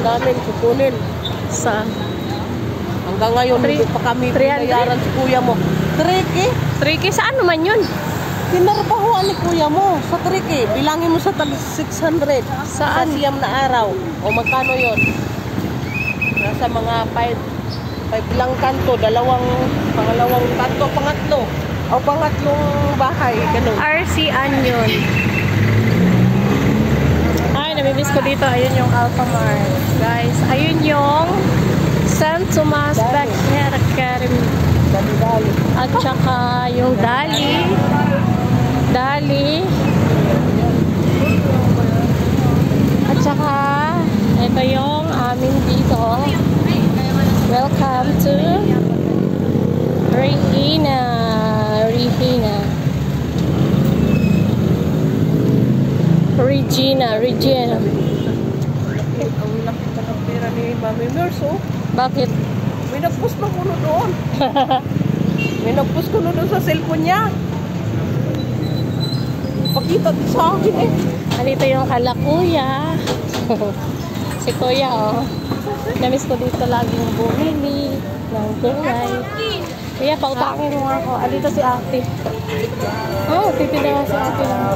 namin kukunin. Saan? Hanggang ngayon, hindi pa kami binayaran si kuya mo. Tricky? Tricky? Saan naman yun? Pinarbahuan ni kuya mo sa Tricky. Bilangin mo sa tag 600. Saan? Sa siyam na araw. O magkano yun? Nasa mga 5 lang kanto, pangalawang kanto, pangatlo. O pangatlong bahay, ganun. RCan yun. Ay, namimiss ko dito. Ayun yung Alphamart. Guys, ayun yung St. Tomas Beckner Academy. Dali. At saka yung Dali. At saka ito yung amin dito. Welcome to Regina. Ang laki pa ng pera ni Mami Mers, oh. Bakit? May nag-post na kuno doon. May nag-post kuno doon sa cellphone niya. Pakita din sa akin eh. Andito yung kala kuya. Si kuya, oh. Namiss ko dito laging bumili ng gulay. Kuya, pautangin mo ako. Andito si ate. Oh, titinda si ate lang.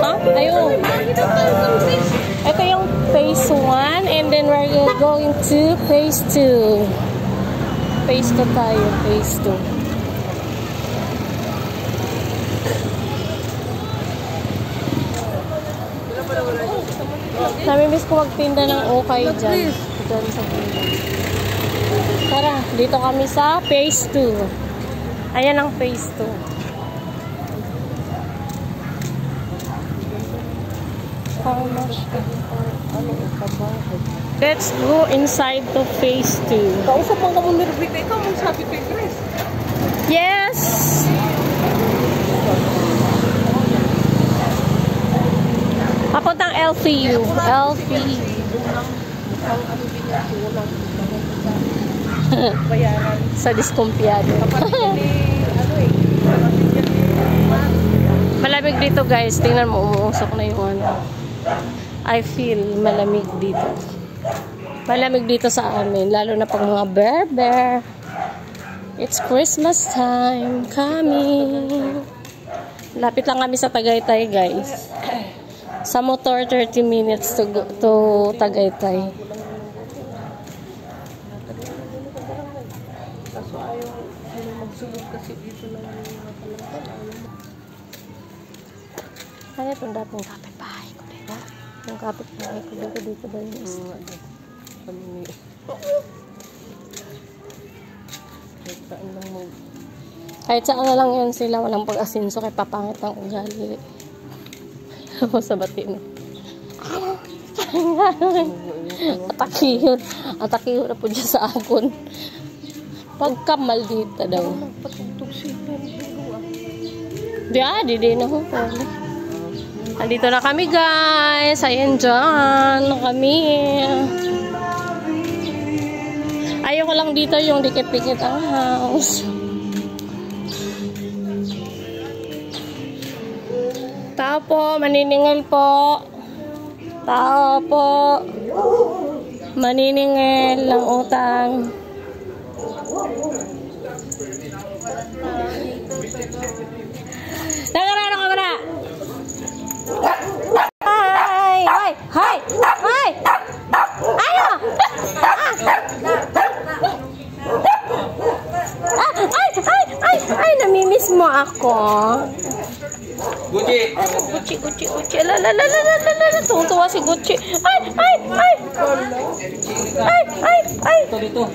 Ha? Ayun. Ito yung phase 1 and then we're going to phase 2. Phase 2 tayo. Phase 2. Namimiss ko magtinda ng okay dyan. Dyan sa bulan. Tara, dito kami sa phase 2. Ayan ang phase 2. How much? Let's go inside to phase 2. Kausap mo ka mo ni Rubik. Ikaw mong sabi kay Chris. Yes! Papuntang LPU. Bayaran. Sa Diskumpiyado. Malamig dito guys. Tingnan mo, umuusok na yung ano. I feel malamig dito. Malamig dito sa amin. Lalo na pag mga bear. It's Christmas time coming. Lapit lang kami sa Tagaytay guys. Sa motor, 30 minutes to Tagaytay. Kaso ayaw magsulog kasi dito lang Ano itong dating kapitbahay ko dito? Yung kapitbahay ko dito ba yung isa? Kahit saan na lang yun sila, walang pag-asinso kay papangit ng ugali. Ako sa batin. Atakihon na po dyan sa akon. Pagkamaldita daw. Di na ho. Andito na kami guys. Ayan dyan. Kami. Ayoko lang dito yung dikit-dikit ang house. Tao po, maniningil po. Tao po. Maniningil ng utang. Nagarano ka ba na? Hi! Hi! Hi! Hi! Ano? Ay! Namimiss mo ako. Gucci! Gucci. Alala. Tuwa si Gucci. Ay! Ito dito.